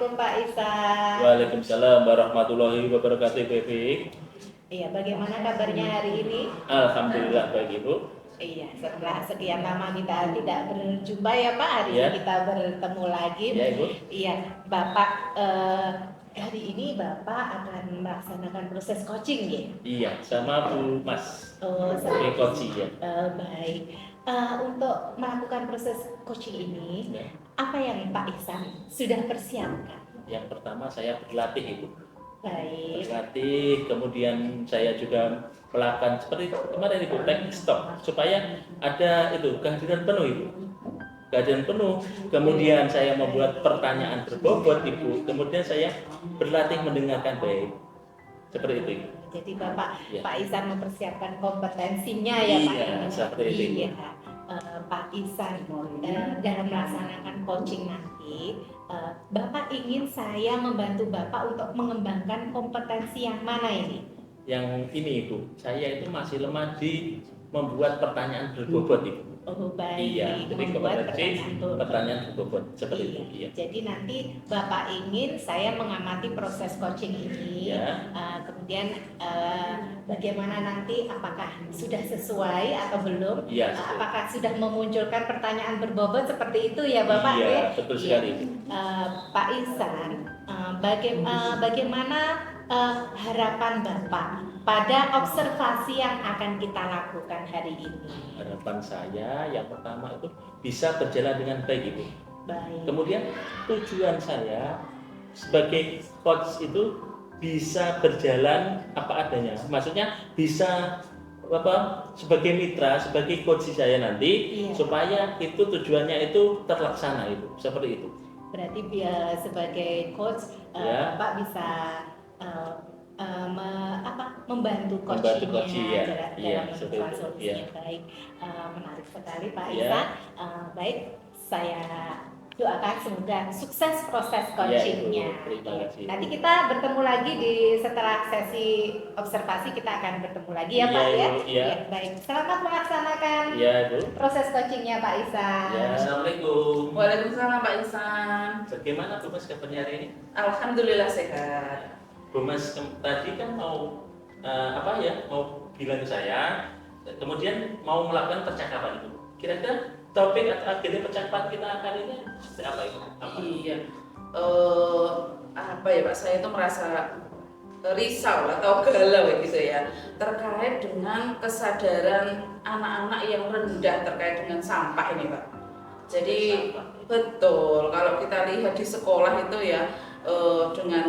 Assalamualaikum Pak Ihsan. Waalaikumsalam warahmatullahi wabarakatuh, Ibu Evi. Iya, bagaimana kabarnya hari ini? Alhamdulillah baik, Ibu. Iya, setelah sekian lama kita tidak berjumpa ya Pak, hari Iya. ini kita bertemu lagi. Iya, Ibu. Iya, Bapak hari ini Bapak akan melaksanakan proses coaching ya? Iya, sama Bu Mas. Oh, Oke, coaching ya. baik. Untuk melakukan proses coaching ini, Ya. apa yang Pak Ihsan sudah persiapkan? Yang pertama saya berlatih, Ibu. Baik. Berlatih, kemudian saya juga melakukan seperti kemarin Ibu, teknik stop supaya ada itu kehadiran penuh, Ibu. Kehadiran penuh. Kemudian saya membuat pertanyaan berbobot, Ibu. Kemudian saya berlatih mendengarkan baik. Seperti itu, Ibu. Jadi Bapak Ya. Pak Ihsan mempersiapkan kompetensinya ya Pak. Iya, seperti itu, Ibu. Iya. Pak Ihsan dalam melaksanakan coaching nanti, Bapak ingin saya membantu Bapak untuk mengembangkan kompetensi yang mana ini? Yang ini, Ibu, saya itu masih lemah di membuat pertanyaan berbobot, Ibu. Oh baik, Iya, jadi membuat kompetensi pertanyaan berbobot seperti itu. Iya. Jadi nanti Bapak ingin saya mengamati proses coaching ini, Ya. kemudian bagaimana nanti, apakah sudah sesuai atau belum? Iya, Apakah sudah memunculkan pertanyaan berbobot seperti itu ya Bapak? Iya, ya? betul Iya. sekali. Pak Ihsan, bagaimana harapan Bapak pada observasi yang akan kita lakukan hari ini? Harapan saya yang pertama itu bisa berjalan dengan baik, Ibu. Baik. Kemudian tujuan saya sebagai coach itu bisa berjalan apa adanya. Maksudnya bisa sebagai mitra, sebagai coach saya nanti, Iya. supaya itu tujuannya itu terlaksana, Ibu. Seperti itu. Berarti sebagai coach, Ya. Bapak bisa membantu Membantu coachingnya coaching, ya. dalam Iya, menemukan seperti itu. solusinya. Iya. Baik, menarik sekali Pak Iya. Ihsan. Baik, saya doakan semoga sukses proses Iya, Ibu. coachingnya. Terima kasih. Nanti kita bertemu lagi setelah sesi observasi, kita akan bertemu lagi ya Iya, Pak ya. Ibu. Iya. Baik, selamat melaksanakan Iya, Ibu. proses coachingnya Pak Ihsan. Ya, Assalamualaikum. Waalaikumsalam Pak Ihsan. Bagaimana Bu Mas kabarnya hari ini? Alhamdulillah sehat. Bu Mas tadi kan mau mau bilang ke saya, kemudian mau melakukan percakapan itu. Kira-kira topik atau agenda percakapan kita kali ini seperti apa itu? Apa? Iya. Apa ya Pak? Saya itu merasa risau atau galau gitu ya terkait dengan kesadaran anak-anak yang rendah terkait dengan sampah ini Pak. Jadi betul kalau kita lihat di sekolah itu ya dengan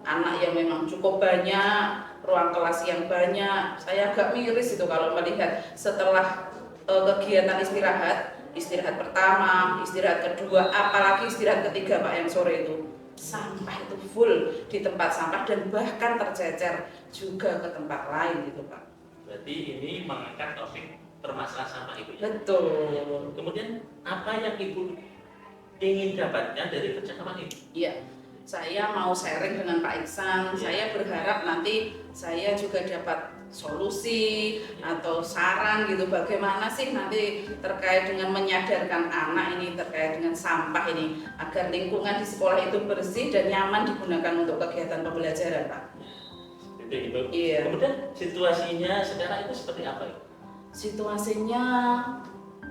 anak yang memang cukup banyak, ruang kelas yang banyak, saya agak miris itu kalau melihat setelah kegiatan istirahat pertama, istirahat kedua, apalagi istirahat ketiga Pak yang sore itu, sampah itu full di tempat sampah dan bahkan tercecer juga ke tempat lain gitu Pak. Berarti ini mengangkat topik permasalahan sampah Ibu ya? Betul. Kemudian apa yang Ibu ingin dapatkan dari percakapan ini? Iya. Saya mau sharing dengan Pak Ihsan. Saya berharap nanti saya juga dapat solusi atau saran gitu bagaimana sih nanti terkait dengan menyadarkan anak ini terkait dengan sampah ini agar lingkungan di sekolah itu bersih dan nyaman digunakan untuk kegiatan pembelajaran Pak. Itu Ibu. Iya. Kemudian situasinya sekarang itu seperti apa Ibu? Situasinya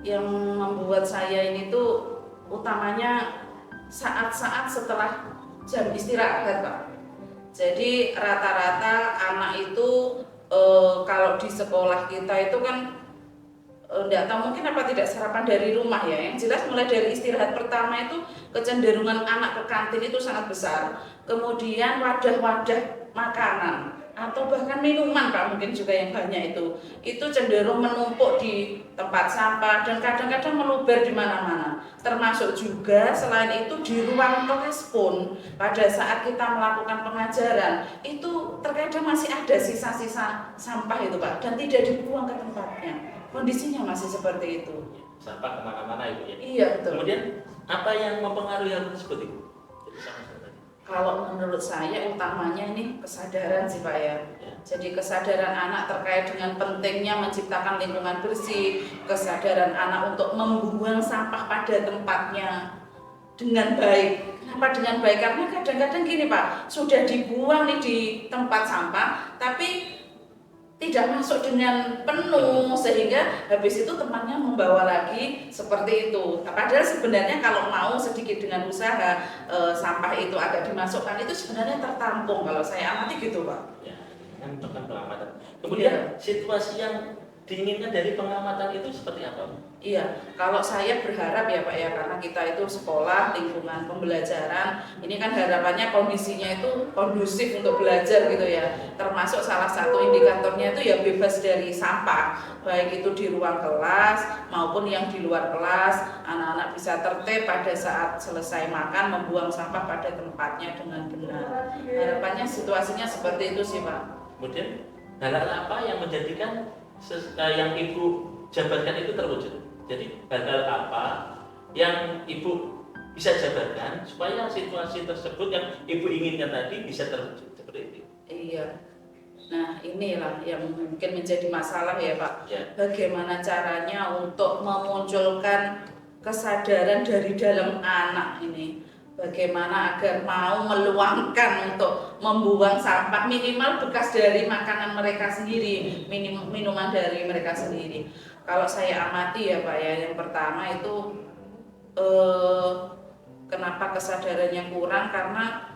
yang membuat saya ini tuh utamanya saat-saat setelah jam istirahat Pak. Jadi rata-rata anak itu kalau di sekolah kita itu kan enggak tahu mungkin apa tidak sarapan dari rumah ya. Yang jelas mulai dari istirahat pertama itu kecenderungan anak ke kantin itu sangat besar. Kemudian wadah-wadah makanan atau bahkan minuman Pak mungkin juga yang banyak itu cenderung menumpuk di tempat sampah dan kadang-kadang meluber di mana-mana. Termasuk juga selain itu di ruang kelas pun pada saat kita melakukan pengajaran itu terkadang masih ada sisa-sisa sampah itu Pak dan tidak dibuang ke tempatnya. Kondisinya masih seperti itu. Sampah kemana-mana Ibu ya? Iya betul. Kemudian apa yang mempengaruhi hal tersebut Ibu? Jadi sama-sama tadi. Kalau menurut saya utamanya ini kesadaran sih Pak ya. Jadi kesadaran anak terkait dengan pentingnya menciptakan lingkungan bersih, kesadaran anak untuk membuang sampah pada tempatnya. dengan baik. Kenapa dengan baik? Karena kadang-kadang gini Pak, sudah dibuang nih di tempat sampah, tapi tidak masuk dengan penuh sehingga habis itu temannya membawa lagi seperti itu. Padahal sebenarnya kalau mau sedikit dengan usaha sampah itu agak dimasukkan itu sebenarnya tertampung kalau saya amati gitu Pak. Ya, kan bukan pengamatan. Kemudian situasi yang diinginkan dari pengamatan itu seperti apa? Iya, kalau saya berharap ya Pak ya, karena kita itu sekolah, lingkungan pembelajaran, ini kan harapannya kondisinya itu kondusif untuk belajar gitu ya. Termasuk salah satu indikatornya itu ya bebas dari sampah, baik itu di ruang kelas maupun yang di luar kelas. Anak-anak bisa tertib pada saat selesai makan, membuang sampah pada tempatnya dengan benar. Harapannya situasinya seperti itu sih Pak. Kemudian hal-hal apa yang menjadikan yang Ibu jabarkan itu terwujud? Jadi hal-hal apa yang Ibu bisa jabarkan supaya situasi tersebut yang Ibu inginkan tadi bisa terwujud seperti itu? Iya. Nah inilah yang mungkin menjadi masalah ya Pak. Ya. Bagaimana caranya untuk memunculkan kesadaran dari dalam anak ini. Bagaimana agar mau meluangkan untuk membuang sampah minimal bekas dari makanan mereka sendiri, minuman dari mereka sendiri. Kalau saya amati ya Pak ya, yang pertama itu kenapa kesadarannya kurang karena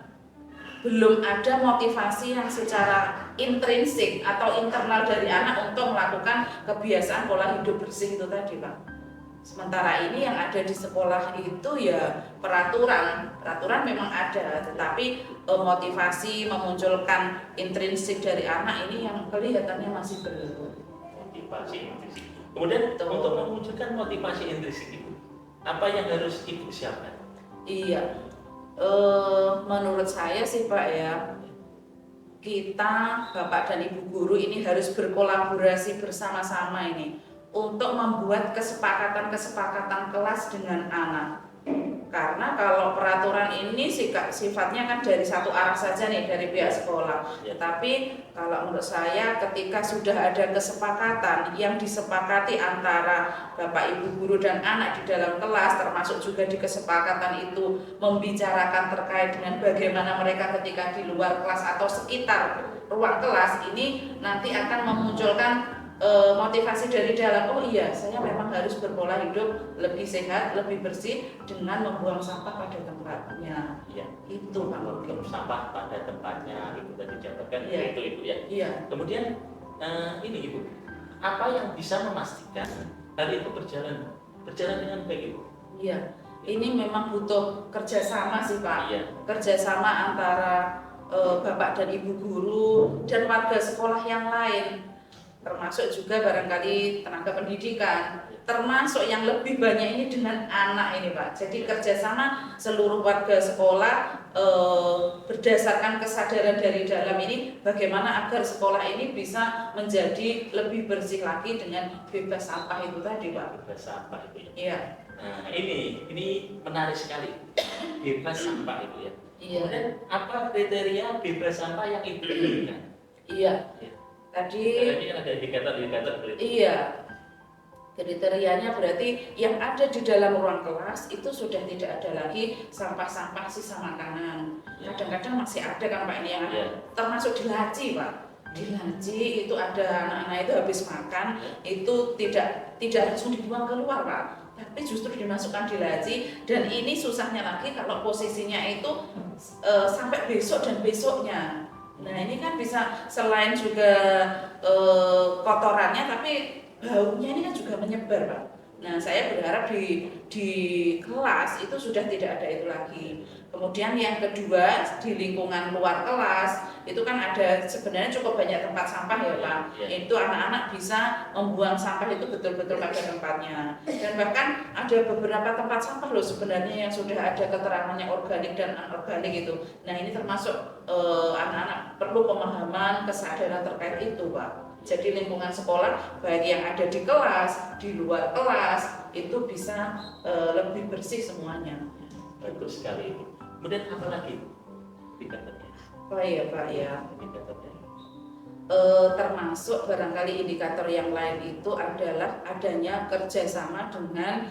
belum ada motivasi yang secara intrinsik atau internal dari anak untuk melakukan kebiasaan pola hidup bersih itu tadi Pak. Sementara ini yang ada di sekolah itu ya peraturan memang ada, tetapi motivasi memunculkan intrinsik dari anak ini yang kelihatannya masih belum. Motivasi intrinsik. Kemudian Betul. untuk memunculkan motivasi intrinsik itu, apa yang harus Ibu siapkan? Iya, menurut saya sih Pak ya, kita Bapak dan Ibu guru ini harus berkolaborasi bersama-sama ini untuk membuat kesepakatan kelas dengan anak. Karena kalau peraturan ini sifatnya kan dari satu arah saja nih dari pihak sekolah. Ya. Tapi kalau menurut saya ketika sudah ada kesepakatan yang disepakati antara Bapak Ibu guru dan anak di dalam kelas, termasuk juga di kesepakatan itu membicarakan terkait dengan bagaimana mereka ketika di luar kelas atau sekitar ruang kelas ini nanti akan memunculkan motivasi dari dalam, oh iya saya memang harus berpola hidup lebih sehat, lebih bersih dengan membuang sampah pada tempatnya. Ya. Itu Pak. Membuang sampah pada tempatnya, Ibu tadi jabarkan Iya. itu Ibu ya. Iya. Kemudian ini Ibu, apa yang bisa memastikan hal itu berjalan dengan baik Ibu? Iya. Ini memang butuh kerjasama sih Pak. Iya. Kerjasama antara Bapak dan Ibu guru dan warga sekolah yang lain. Termasuk juga barangkali tenaga pendidikan, termasuk yang lebih banyak ini dengan anak ini Pak. Jadi kerjasama seluruh warga sekolah berdasarkan kesadaran dari dalam ini bagaimana agar sekolah ini bisa menjadi lebih bersih lagi dengan bebas sampah itu tadi Pak. Bebas sampah itu ya. Iya. Nah ini menarik sekali, bebas sampah itu ya. Iya. Kemudian apa kriteria bebas sampah yang Ibu inginkan? Iya. Tadi Ini kan ada indikator berarti. iya. Kriterianya berarti yang ada di dalam ruang kelas itu sudah tidak ada lagi sampah-sampah sisa makanan. Kadang-kadang masih ada kan Pak ini yang termasuk di laci Pak. Di laci itu ada anak-anak itu habis makan itu tidak langsung dibuang keluar Pak, tapi justru dimasukkan di laci dan ini susahnya lagi kalau posisinya itu sampai besok dan besoknya. Nah ini kan bisa selain juga kotorannya tapi baunya ini kan juga menyebar Pak. Nah saya berharap di kelas itu sudah tidak ada itu lagi. Kemudian yang kedua di lingkungan luar kelas itu kan ada sebenarnya cukup banyak tempat sampah ya Pak. Itu anak-anak bisa membuang sampah itu betul-betul pada tempatnya. Dan bahkan ada beberapa tempat sampah loh sebenarnya yang sudah ada keterangannya organik dan anorganik itu. Nah ini termasuk anak-anak perlu pemahaman kesadaran terkait itu Pak. Jadi lingkungan sekolah baik yang ada di kelas, di luar kelas itu bisa lebih bersih semuanya. Bagus sekali. Kemudian apa lagi indikatornya? Oh iya Pak ya. Indikatornya. termasuk barangkali indikator yang lain itu adalah adanya kerjasama dengan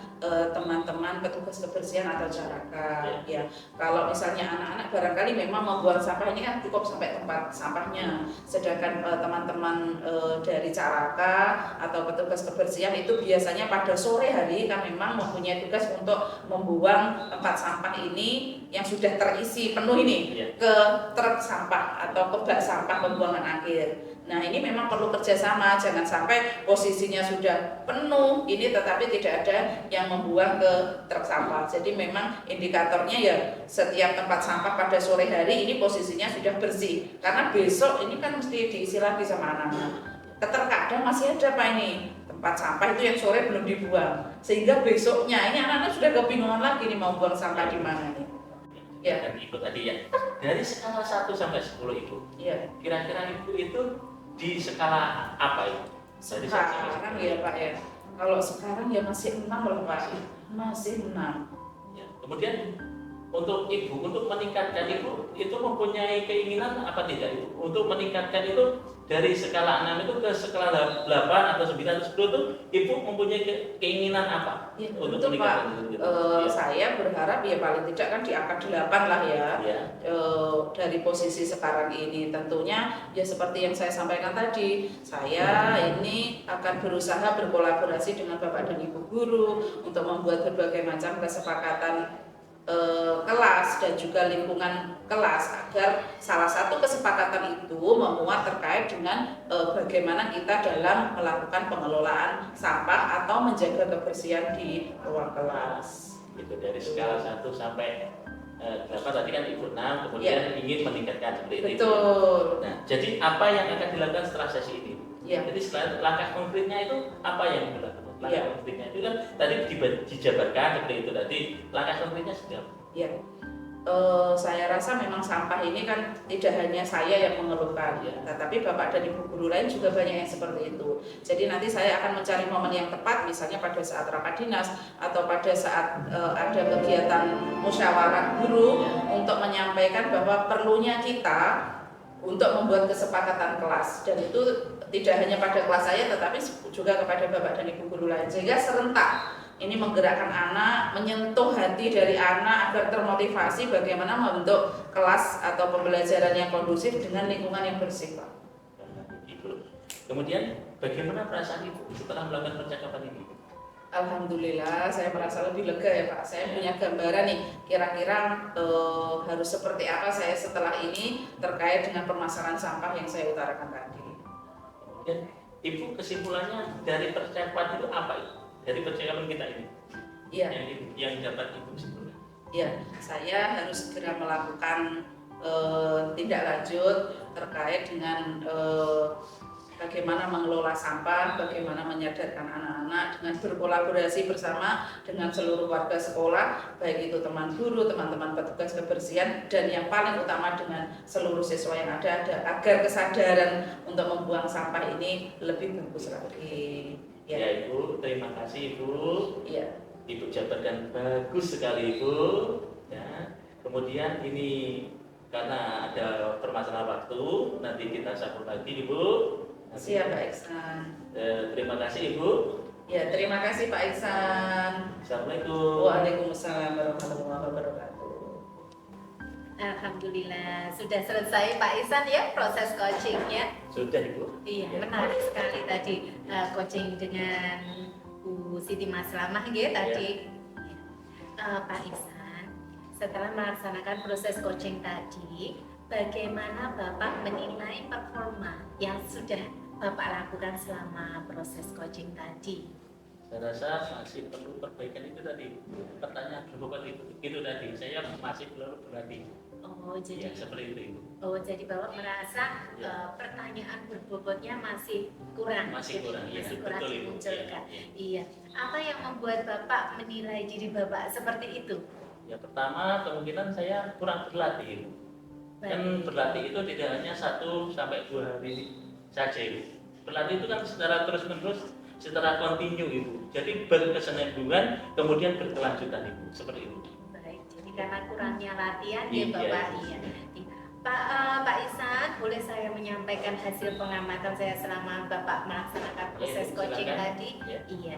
teman-teman petugas kebersihan atau caraka ya. Kalau misalnya anak-anak barangkali memang membuang sampah ini kan cukup sampai tempat sampahnya, sedangkan teman-teman dari caraka atau petugas kebersihan itu biasanya pada sore hari kan memang mempunyai tugas untuk membuang tempat sampah ini yang sudah terisi penuh ini ke truk sampah atau ke bak sampah pembuangan akhir. Nah ini memang perlu kerjasama, jangan sampai posisinya sudah penuh ini tetapi tidak ada yang membuang ke truk sampah. Jadi memang indikatornya ya setiap tempat sampah pada sore hari ini posisinya sudah bersih, karena besok ini kan mesti diisi lagi sama anak-anak. Terkadang masih ada Pak ini tempat sampah itu yang sore belum dibuang, sehingga besoknya ini anak-anak sudah kebingungan lagi nih mau buang sampah di mana nih. Ya. Dan Ibu tadi ya, dari skala 1 sampai 10 Ibu, Ya. kira-kira Ibu itu di skala apa Ibu? Dari Sekarang ya Pak ya, kalau sekarang ya masih 6 loh Pak, masih 6. Ya. Kemudian untuk Ibu, untuk meningkatkan Ibu, itu mempunyai keinginan apa tidak Ibu? Untuk meningkatkan itu dari skala 6 itu ke skala 8 atau 9 atau 10 itu Ibu mempunyai keinginan apa? Ya, Untuk tentu Pak, meningkatkan itu? Ya. saya berharap ya paling tidak kan di angka 8 lah ya. Ya. Dari posisi sekarang ini tentunya ya seperti yang saya sampaikan tadi, saya ini akan berusaha berkolaborasi dengan Bapak dan Ibu guru untuk membuat berbagai macam kesepakatan kelas dan juga lingkungan kelas agar salah satu kesepakatan itu memuat terkait dengan bagaimana kita dalam melakukan pengelolaan sampah atau menjaga kebersihan di ruang kelas. Itu dari skala 1 sampai 8 tadi kan Ibu 6, kemudian ingin meningkatkan seperti itu. Betul. Nah, jadi apa yang akan dilakukan setelah sesi ini? Ya. Jadi setelah langkah konkretnya itu apa yang dilakukan? Langkah Ya. konkretnya itu kan tadi dijabarkan seperti itu tadi. Langkah konkretnya sudah. Ya, saya rasa memang sampah ini kan tidak hanya saya yang mengeluhkan, Ya. tetapi Bapak dan Ibu guru lain juga banyak yang seperti itu. Jadi nanti saya akan mencari momen yang tepat, misalnya pada saat rapat dinas atau pada saat ada kegiatan musyawarah guru untuk menyampaikan bahwa perlunya kita untuk membuat kesepakatan kelas, dan itu tidak hanya pada kelas saya tetapi juga kepada Bapak dan Ibu guru lain, sehingga serentak ini menggerakkan anak, menyentuh hati dari anak agar termotivasi bagaimana membentuk kelas atau pembelajaran yang kondusif dengan lingkungan yang bersih, Pak. Ibu. Kemudian bagaimana perasaan Ibu setelah melakukan percakapan ini? Alhamdulillah, saya merasa lebih lega ya Pak. Saya punya gambaran nih, kira-kira harus seperti apa saya setelah ini terkait dengan permasalahan sampah yang saya utarakan tadi. Kemudian Ibu kesimpulannya dari percakapan itu apa Ibu? Dari percakapan kita ini? Iya. Yang dapat Ibu simpulkan. Ya, saya harus segera melakukan tindak lanjut terkait dengan bagaimana mengelola sampah, bagaimana menyadarkan anak-anak dengan berkolaborasi bersama dengan seluruh warga sekolah, baik itu teman guru, teman-teman petugas kebersihan, dan yang paling utama dengan seluruh siswa yang ada agar kesadaran untuk membuang sampah ini lebih bagus lagi. Ya Ibu, terima kasih Ibu. Ya. Ibu jabarkan bagus sekali Ibu. Ya. Kemudian ini karena ada permasalahan waktu, nanti kita sambung lagi Ibu. Siap Pak Iksan. Terima kasih Ibu. Ya, terima kasih Pak Iksan. Assalamualaikum. Waalaikumsalam warahmatullahi wabarakatuh. Alhamdulillah sudah selesai Pak Ihsan ya proses coachingnya. Sudah Ibu. Iya, menarik sekali tadi coaching dengan Bu Siti Maslamah ya tadi. Pak Ihsan, setelah melaksanakan proses coaching tadi, bagaimana Bapak menilai performa yang sudah Bapak lakukan selama proses coaching tadi? Saya rasa masih perlu perbaikan itu tadi. Pertanyaan berbobot itu tadi. Saya masih belum berarti. Oh, jadi Ya, seperti itu Ibu. Oh, jadi Bapak merasa pertanyaan berbobotnya masih kurang. Masih kurang, ya, masih kurang betul, Ibu. dimunculkan. Ya, ya. Iya. Apa yang membuat Bapak menilai diri Bapak seperti itu? Ya pertama kemungkinan saya kurang berlatih Ibu. Kan berlatih itu tidak hanya 1 sampai 2 hari saja Ibu. Berlatih itu kan secara terus-menerus, secara kontinu Ibu. Jadi berkesinambungan kemudian berkelanjutan Ibu. Seperti itu. Baik. Jadi karena kurangnya latihan ya Iya. Bapak. Iya. Pak Ihsan, boleh saya menyampaikan hasil pengamatan saya selama Bapak melaksanakan proses coaching silakan. tadi? Ya. Iya,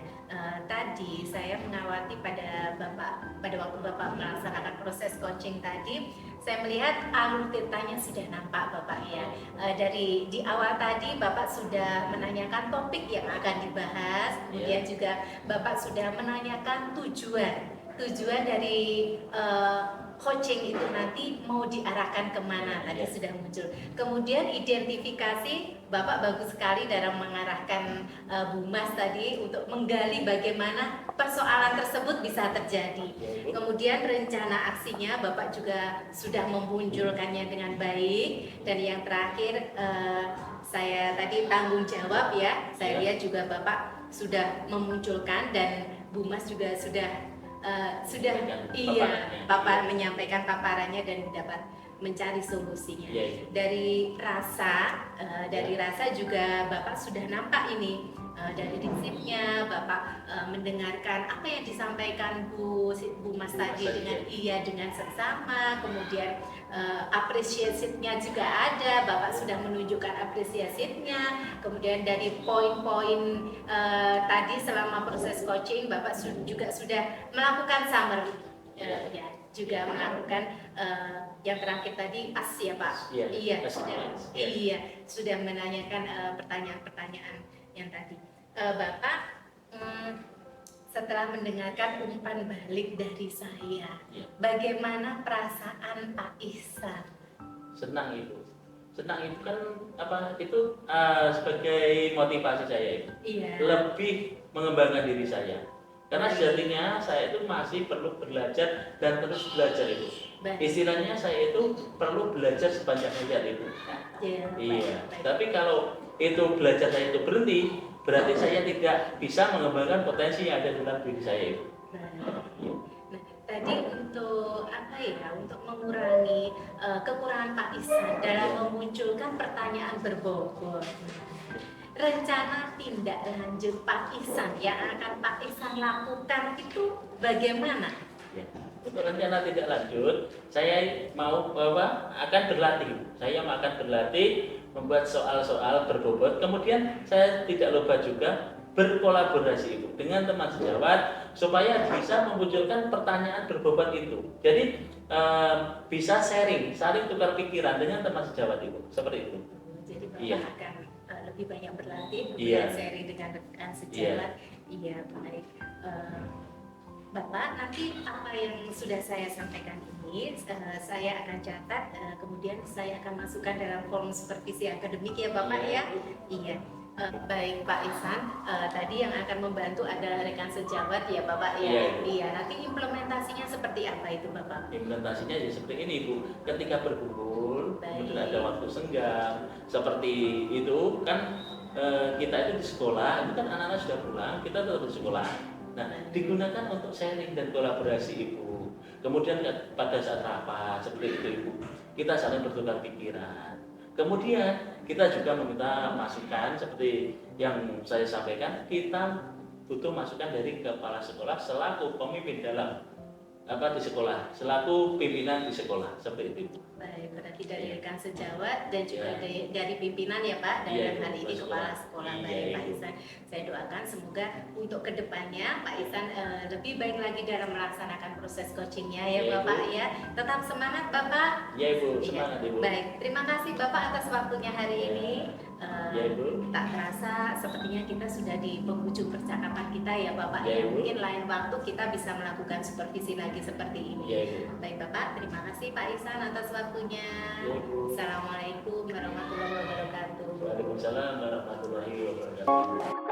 tadi saya mengawati pada waktu Bapak melaksanakan proses coaching tadi, saya melihat alur ceritanya sudah nampak Bapak ya. Dari di awal tadi Bapak sudah menanyakan topik yang akan dibahas, kemudian juga Bapak sudah menanyakan tujuan dari coaching itu nanti mau diarahkan kemana, tadi sudah muncul. Kemudian identifikasi, Bapak bagus sekali dalam mengarahkan Bu Mas tadi untuk menggali bagaimana persoalan tersebut bisa terjadi. Kemudian rencana aksinya Bapak juga sudah memunculkannya dengan baik. Dan yang terakhir saya tadi tanggung jawab ya, saya lihat juga Bapak sudah memunculkan dan Bu Mas juga sudah Bapak menyampaikan paparannya dan dapat mencari solusinya. Dari rasa juga Bapak sudah nampak ini, dari prinsipnya Bapak mendengarkan apa yang disampaikan Bu Mas tadi dengan seksama, kemudian apresiasinya juga ada, Bapak sudah menunjukkan apresiasinya, kemudian dari poin-poin tadi selama proses coaching Bapak juga sudah melakukan summary, juga melakukan yang terakhir tadi ya Pak. Sudah menanyakan pertanyaan-pertanyaan yang tadi. Bapak setelah mendengarkan umpan balik dari saya, bagaimana perasaan Pak Ihsan? Senang itu kan itu sebagai motivasi saya itu. Lebih mengembangkan diri saya. Karena sejatinya saya itu masih perlu belajar dan terus belajar itu. Istilahnya saya itu perlu belajar sepanjang hayat itu. Tapi kalau itu belajar saya itu berhenti, berarti saya tidak bisa mengembangkan potensi yang ada dalam diri saya itu. Nah, tadi untuk untuk mengurangi kekurangan Pak Ihsan dalam memunculkan pertanyaan berbobot. Rencana tindak lanjut Pak Ihsan yang akan Pak Ihsan lakukan itu bagaimana? Untuk rencana tindak lanjut, saya akan berlatih. Saya akan berlatih membuat soal-soal berbobot. Kemudian saya tidak lupa juga berkolaborasi itu dengan teman sejawat supaya bisa memunculkan pertanyaan berbobot itu. Jadi bisa saling tukar pikiran dengan teman sejawat itu. Seperti itu. Jadi Bapak akan lebih banyak berlatih, sharing dengan rekan sejawat. Baik. Bapak, nanti apa yang sudah saya sampaikan ini saya akan catat, kemudian saya akan masukkan dalam form supervisi akademik ya Bapak ya. Baik Pak Ihsan, tadi yang akan membantu adalah rekan sejawat ya Bapak ya. Nanti implementasinya seperti apa itu Bapak? Implementasinya ya seperti ini Bu. Ketika berkumpul, kemudian ada waktu senggang, seperti itu kan kita itu di sekolah, itu kan anak-anak sudah pulang, kita tetap di sekolah. Nah, digunakan untuk sharing dan kolaborasi Ibu. Kemudian pada saat rapat seperti itu Ibu, kita saling bertukar pikiran. Kemudian kita juga meminta masukan seperti yang saya sampaikan, kita butuh masukan dari kepala sekolah selaku pemimpin dalam di sekolah, selaku pimpinan di sekolah, seperti itu. Baik, berarti dari rekan sejawat dan juga dari pimpinan ya Pak, dalam hal ini kepala sekolah. Baik Pak Ihsan, saya doakan semoga untuk kedepannya Pak Ihsan lebih baik lagi dalam melaksanakan proses coachingnya ya Bapak ya. Tetap semangat Bapak. Ya Ibu, semangat Ibu. Baik, terima kasih Bapak atas waktunya hari ini. Ibu. Tak terasa sepertinya kita sudah di penghujung percakapan kita ya Bapak ya. Mungkin lain waktu kita bisa melakukan supervisi lagi seperti ini. Baik Bapak, terima kasih Pak Ihsan atas waktunya. Assalamualaikum warahmatullahi wabarakatuh. Waalaikumsalam warahmatullahi wabarakatuh.